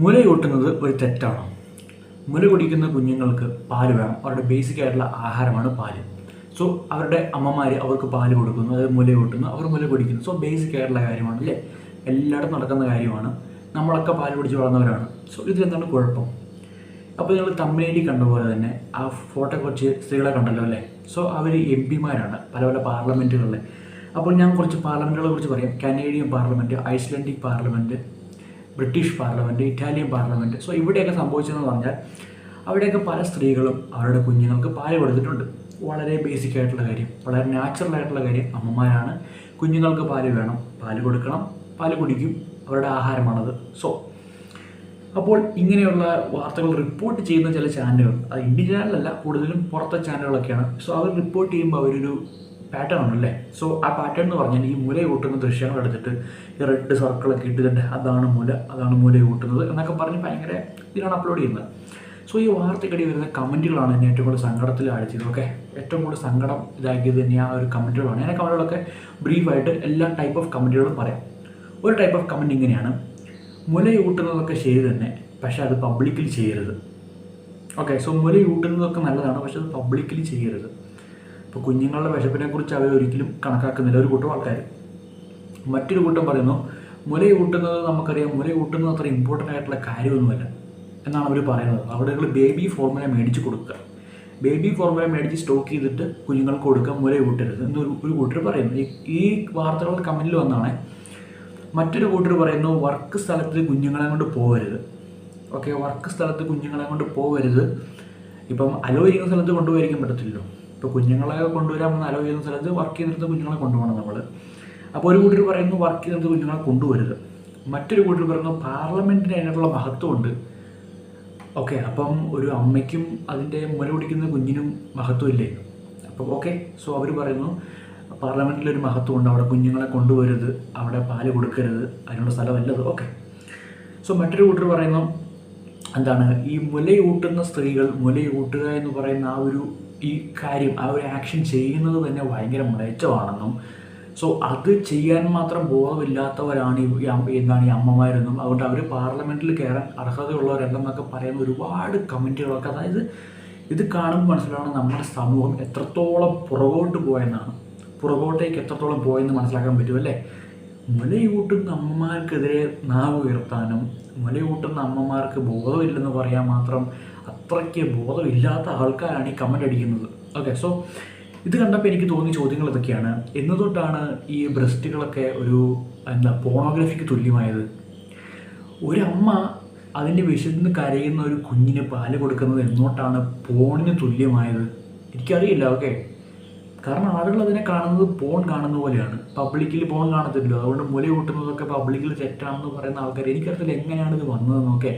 മുലയൂട്ടുന്നത് ഒരു തെറ്റാണോ? മുല കുടിക്കുന്ന കുഞ്ഞുങ്ങൾക്ക് പാല് വേണം. അവരുടെ ബേസിക് ആയിട്ടുള്ള ആഹാരമാണ് പാല്. സോ അവരുടെ അമ്മമാർ അവർക്ക് പാല് കൊടുക്കുന്നു, അതായത് മുലയൂട്ടുന്നു, അവർ മുല കുടിക്കുന്നു. സോ ബേസിക് ആയിട്ടുള്ള കാര്യമാണ് അല്ലേ, എല്ലായിടത്തും നടക്കുന്ന കാര്യമാണ്. നമ്മളൊക്കെ പാല് കുടിച്ച് വളർന്നവരാണ്. സോ ഇതിലെന്താണ് കുഴപ്പം? അപ്പോൾ നിങ്ങൾ തമിഴ്നാട്ടിൽ കണ്ടപോലെ തന്നെ ആ ഫോട്ടോ കുറച്ച് സ്ത്രീകളെ കണ്ടല്ലോ അല്ലേ. സോ അവർ എം പിമാരാണ് പല പല പാർലമെൻറ്റുകളിലെ. അപ്പോൾ ഞാൻ കുറച്ച് പാർലമെൻറ്റുകളെ കുറിച്ച് പറയാം. Canadian parliament, Icelandic parliament, British parliament, Italian parliament. So ഇവിടെയൊക്കെ സംഭവിച്ചതെന്ന് പറഞ്ഞാൽ അവിടെയൊക്കെ പല സ്ത്രീകളും അവരുടെ കുഞ്ഞുങ്ങൾക്ക് പാല് കൊടുത്തിട്ടുണ്ട്. വളരെ ബേസിക് ആയിട്ടുള്ള കാര്യം, വളരെ നാച്ചുറൽ ആയിട്ടുള്ള കാര്യം. അമ്മമാരാണ്, കുഞ്ഞുങ്ങൾക്ക് പാല് വേണം, പാല് കൊടുക്കണം, പാല് കുടിക്കും, അവരുടെ ആഹാരമാണത്. സോ അപ്പോൾ ഇങ്ങനെയുള്ള വാർത്തകൾ റിപ്പോർട്ട് ചെയ്യുന്ന ചില ചാനലുകൾ, അത് ഇന്ത്യൻ ചാനലല്ല, കൂടുതലും പുറത്തെ ചാനലുകളൊക്കെയാണ്. സോ അവർ റിപ്പോർട്ട് ചെയ്യുമ്പോൾ അവരൊരു പാറ്റേൺ ആണല്ലേ. സോ ആ പാറ്റേൺ എന്ന് പറഞ്ഞാൽ ഈ മുല കൂട്ടുന്ന ദൃശ്യങ്ങൾ എടുത്തിട്ട് ഈ റെഡ് സർക്കിളൊക്കെ ഇട്ടിട്ട് അതാണ് മുല കൂട്ടുന്നത് എന്നൊക്കെ പറഞ്ഞ് ഭയങ്കര ഇതിലാണ് അപ്ലോഡ് ചെയ്യുന്നത്. സോ ഈ വാർത്തക്കടി വരുന്ന കമൻറ്റുകളാണ് എന്നെ ഏറ്റവും കൂടുതൽ സങ്കടത്തിൽ ആഴ്ചത്. ഓക്കെ, ഏറ്റവും കൂടുതൽ സങ്കടം ഇതാക്കിയത് തന്നെ ആ ഒരു കമൻറ്റുകളാണ്. ഞാൻ കമൻറ്റുകളൊക്കെ ബ്രീഫായിട്ട് എല്ലാ ടൈപ്പ് ഓഫ് കമൻറ്റുകളും പറയാം. ഒരു ടൈപ്പ് ഓഫ് കമൻറ്റ് ഇങ്ങനെയാണ്: മുലയൂട്ടുന്നതൊക്കെ ശരി തന്നെ, പക്ഷേ അത് പബ്ലിക്കലി ചെയ്യരുത്. ഓക്കെ, സോ മുലയൂട്ടുന്നതൊക്കെ നല്ലതാണ്, പക്ഷെ അത് പബ്ലിക്കലി ചെയ്യരുത്. ഇപ്പോൾ കുഞ്ഞുങ്ങളുടെ വിശപ്പിനെ കുറിച്ച് അവർ ഒരിക്കലും കണക്കാക്കുന്നില്ല ഒരു കൂട്ടം ആൾക്കാർ. മറ്റൊരു കൂട്ടം പറയുന്നു മുലയൂട്ടുന്നത് നമുക്കറിയാം, മുലയൂട്ടുന്നത് അത്ര ഇമ്പോർട്ടൻ്റ് ആയിട്ടുള്ള കാര്യമൊന്നുമല്ല എന്നാണ് അവർ പറയുന്നത്. അവിടെ നിങ്ങൾ ബേബി ഫോർമുല മേടിച്ച് കൊടുക്കുക, ബേബി ഫോർമുല മേടിച്ച് സ്റ്റോക്ക് ചെയ്തിട്ട് കുഞ്ഞുങ്ങൾക്ക് കൊടുക്കുക, മുലയൂട്ടരുത് എന്നൊരു കൂട്ടർ പറയുന്നു. ഈ വാർത്തകൾ കമൻറ്റിൽ വന്നാണ്. മറ്റൊരു കൂട്ടർ പറയുന്നു വർക്ക് സ്ഥലത്ത് കുഞ്ഞുങ്ങളെ കൊണ്ട് പോകരുത്. ഓക്കെ, വർക്ക് സ്ഥലത്ത് കുഞ്ഞുങ്ങളെ കൊണ്ട് പോകരുത്. ഇപ്പം അലോ ചെയ്യുന്ന സ്ഥലത്ത് കൊണ്ടുപോയിരിക്കാൻ പറ്റത്തില്ലല്ലോ. ഇപ്പോൾ കുഞ്ഞുങ്ങളെ കൊണ്ടുവരാമെന്ന് അലോ ചെയ്യുന്ന സ്ഥലത്ത് വർക്ക് ചെയ്യുന്നിടത്ത് കുഞ്ഞുങ്ങളെ കൊണ്ടുപോകണം നമ്മൾ. അപ്പോൾ ഒരു കൂട്ടർ പറയുന്നു വർക്ക് ചെയ്യുന്നിടത്ത് കുഞ്ഞുങ്ങളെ കൊണ്ടുവരുത്. മറ്റൊരു കൂട്ടർ പറയുന്നു പാർലമെൻറ്റിന് അതിനുള്ള മഹത്വമുണ്ട്. ഓക്കെ, അപ്പം ഒരു അമ്മയ്ക്കും അതിൻ്റെ മുല കുടിക്കുന്ന കുഞ്ഞിനും മഹത്വമില്ലേ? അപ്പം ഓക്കെ, സോ അവർ പറയുന്നു പാർലമെൻറ്റിലൊരു മഹത്വമുണ്ട്, അവിടെ കുഞ്ഞുങ്ങളെ കൊണ്ടുവരുത്, അവിടെ പാല് കൊടുക്കരുത്, അതിനുള്ള സ്ഥലമല്ലത്. ഓക്കെ, സോ മറ്റൊരു കൂട്ടർ പറയുന്നു എന്താണ്, ഈ മുലയൂട്ടുന്ന സ്ത്രീകൾ, മുലയൂട്ടുക എന്ന് പറയുന്ന ഈ കാര്യം, ആ ഒരു ആക്ഷൻ ചെയ്യുന്നത് തന്നെ ഭയങ്കര മ്ലേച്ഛമാണെന്നും സോ അത് ചെയ്യാൻ മാത്രം ബോധമില്ലാത്തവരാണ് ഈ അമ്മമാരെന്നും അതുകൊണ്ട് അവർ പാർലമെൻറ്റിൽ കയറാൻ അർഹതയുള്ളവരല്ലെന്നൊക്കെ പറയുന്ന ഒരുപാട് കമൻറ്റുകളൊക്കെ. അതായത് ഇത് കാണുമ്പോൾ മനസ്സിലാവണം നമ്മുടെ സമൂഹം എത്രത്തോളം പുറകോട്ടേക്ക് എത്രത്തോളം പോയെന്ന് മനസ്സിലാക്കാൻ പറ്റുമല്ലേ. മുലയൂട്ടുന്ന അമ്മമാർക്കെതിരെ നാവ് ഉയർത്താനും മുലയൂട്ടുന്ന അമ്മമാർക്ക് ബോധമില്ലെന്ന് പറയാൻ മാത്രം അത്രയ്ക്ക് ബോധമില്ലാത്ത ആൾക്കാരാണ് ഈ കമൻ്റ് അടിക്കുന്നത്. ഓക്കെ, സോ ഇത് കണ്ടപ്പോൾ എനിക്ക് തോന്നിയ ചോദ്യങ്ങൾ ഇതൊക്കെയാണ്. എന്ന് തൊട്ടാണ് ഈ ബ്രസ്റ്റുകളൊക്കെ പോണോഗ്രഫിക്ക് തുല്യമായത്? ഒരമ്മ അതിൻ്റെ വിശന്ന് കരയുന്ന ഒരു കുഞ്ഞിന് പാല് കൊടുക്കുന്നത് എന്നോട്ടാണ് പോണിന് തുല്യമായത്? എനിക്കറിയില്ല. ഓക്കെ, കാരണം ആളുകൾ അതിനെ കാണുന്നത് പോൺ കാണുന്ന പോലെയാണ്, പബ്ലിക്കിൽ പോൺ കാണത്തില്ലോ. അതുകൊണ്ട് മുല കൂട്ടുന്നതൊക്കെ പബ്ലിക്കിൽ തെറ്റാണെന്ന് പറയുന്ന ആൾക്കാർ, എനിക്കറിയത്തില്ല എങ്ങനെയാണ് ഇത് വന്നതെന്നൊക്കെ.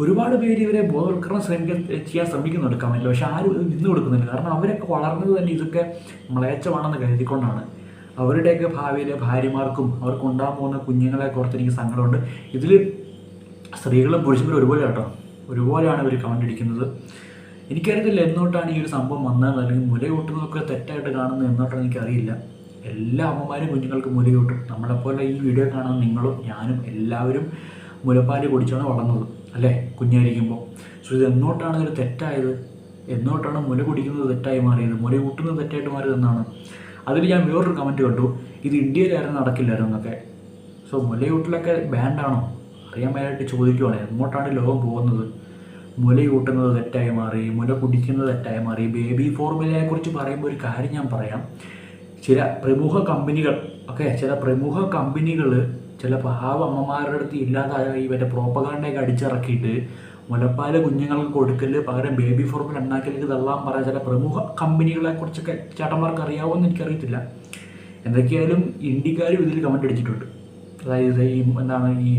ഒരുപാട് പേര് ഇവരെ ബോധവൽക്കരണം ചെയ്യാൻ ശ്രമിക്കുന്നുണ്ട് കമൻറ്റിൽ, പക്ഷെ ആരും ഇത് നിന്ന് കൊടുക്കുന്നില്ല. കാരണം അവരൊക്കെ വളർന്നത് തന്നെ ഇതൊക്കെ മ്ലേച്ഛമാണെന്ന് കരുതിക്കൊണ്ടാണ്. അവരുടെയൊക്കെ ഭാവിയിലെ ഭാര്യമാർക്കും അവർക്ക് ഉണ്ടാകാൻ പോകുന്ന കുഞ്ഞുങ്ങളെ ഓർത്ത് എനിക്ക് സങ്കടമുണ്ട്. ഇതിൽ സ്ത്രീകളും പുരുഷന്മാരും ഒരുപോലെ കേട്ടോ, ഒരുപോലെയാണ് ഇവർ കമൻ്റ് അടിക്കുന്നത്. എനിക്കറിയത്തില്ല എന്നോട്ടാണ് ഈ ഒരു സംഭവം വന്നത്, അല്ലെങ്കിൽ മുലയൂട്ടുന്നതൊക്കെ തെറ്റായിട്ട് കാണുന്നത് എന്നോട്ടാണ് എനിക്കറിയില്ല. എല്ലാ അമ്മമാരും കുഞ്ഞുങ്ങൾക്ക് മുലയൂട്ടും. നമ്മളെപ്പോലെ ഈ വീഡിയോ കാണുന്ന നിങ്ങളും ഞാനും എല്ലാവരും മുലപ്പാല് കുടിച്ചാണ് വളർന്നത് അല്ലേ, കുഞ്ഞായിരിക്കുമ്പോൾ. സോ ഇത് എന്നോട്ടാണ് ഇതൊരു തെറ്റായത്? എന്നോട്ടാണ് മുല കുടിക്കുന്നത് തെറ്റായി മാറിയത്, മുലയൂട്ടുന്നത് തെറ്റായിട്ട് മാറിയത് എന്നാണ്. അതിൽ ഞാൻ വേറൊരു കമൻറ്റ് കണ്ടു, ഇത് ഇന്ത്യയിലായിരുന്നു നടക്കില്ലായിരുന്നു എന്നൊക്കെ. സോ മുലയൂട്ടിലൊക്കെ ബാൻഡാണോ അറിയാൻ മേലായിട്ട് ചോദിക്കുവാണ്. എങ്ങോട്ടാണ് ലോകം പോകുന്നത്? മുലയൂട്ടുന്നത് തെറ്റായി മാറി, മുല കുടിക്കുന്നത് തെറ്റായി മാറി. ബേബി ഫോർമുലയെക്കുറിച്ച് പറയുമ്പോൾ ഒരു കാര്യം ഞാൻ പറയാം. ചില പ്രമുഖ കമ്പനികൾ ചില പാവ അമ്മമാരുടെ അടുത്ത് ഇല്ലാതായ ഈ പ്രോപ്പഗാണ്ടയൊക്കെ അടിച്ചിറക്കിയിട്ട് മുലപ്പാല് കുഞ്ഞുങ്ങൾക്ക് കൊടുക്കല് പകരം ബേബി ഫോർമുല ഉണ്ടാക്കലേക്ക് തള്ളാൻ പറയാൻ ചില പ്രമുഖ കമ്പനികളെ കുറിച്ചൊക്കെ ചേട്ടന്മാർക്ക് അറിയാവുമെന്ന് എനിക്കറിയത്തില്ല. എന്തൊക്കെയായാലും ഇന്ത്യക്കാരും ഇതിൽ കമൻ്റ് അടിച്ചിട്ടുണ്ട്. അതായത് ഈ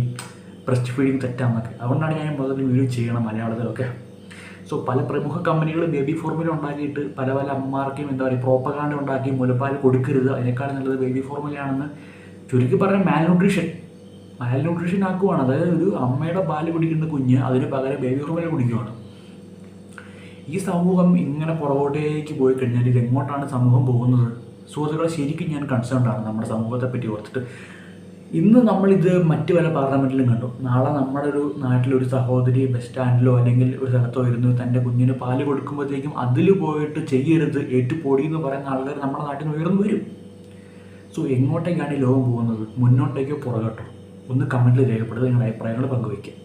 ബ്രസ്റ്റ് ഫീഡിങ് തെറ്റാന്നൊക്കെ. അതുകൊണ്ടാണ് ഞാൻ മുതൽ വീഡിയോ ചെയ്യണം മലയാളത്തിലൊക്കെ. സോ പല പ്രമുഖ കമ്പനികൾ ബേബി ഫോർമുല ഉണ്ടാക്കിയിട്ട് പല അമ്മമാർക്കും പ്രോപ്പഗാണ്ട ഉണ്ടാക്കി മുലപ്പാൽ കൊടുക്കരുത്, അതിനേക്കാളും നല്ലത് ബേബി ഫോർമുലയാണെന്ന് ചുരുക്കി പറഞ്ഞാൽ മാൽന്യൂട്രീഷൻ ആക്കുവാണ്. അതായത് ഒരു അമ്മയുടെ പാല് കുടിക്കുന്ന കുഞ്ഞ് അതിന് പകരം ബേബി ഫോർമുല കുടിക്കുവാണ്. ഈ സമൂഹം ഇങ്ങനെ പുറകോട്ടേക്ക് പോയി കഴിഞ്ഞാൽ ഇത് എങ്ങോട്ടാണ് സമൂഹം പോകുന്നത്? സുഹൃത്തുക്കളെ, ശരിക്കും ഞാൻ കൺസേൺഡ് ആണ് നമ്മുടെ സമൂഹത്തെ പറ്റി ഓർത്തിട്ട്. ഇന്ന് നമ്മളിത് മറ്റു പല പാർലമെൻറ്റിലും കണ്ടു. നാളെ നമ്മുടെ ഒരു നാട്ടിലൊരു സഹോദരി ബസ് സ്റ്റാൻഡിലോ അല്ലെങ്കിൽ ഒരു സ്ഥലത്തോ ഇരുന്ന് തൻ്റെ കുഞ്ഞിന് പാല് കൊടുക്കുമ്പോഴത്തേക്കും അതിൽ പോയിട്ട് ചെയ്യരുത്, ഏറ്റുപോടി എന്ന് പറയുന്ന ആൾക്കാർ നമ്മുടെ നാട്ടിൽ നിന്ന് ഉയർന്നു വരും. സോ എങ്ങോട്ടേക്കാണ് ഈ ലോകം പോകുന്നത്? മുന്നോട്ടേക്കോ പുറകോട്ടോ? ഒന്ന് കമൻറ്റിൽ രേഖപ്പെടുത്തുക, നിങ്ങളുടെ അഭിപ്രായങ്ങൾ പങ്കുവയ്ക്കുക.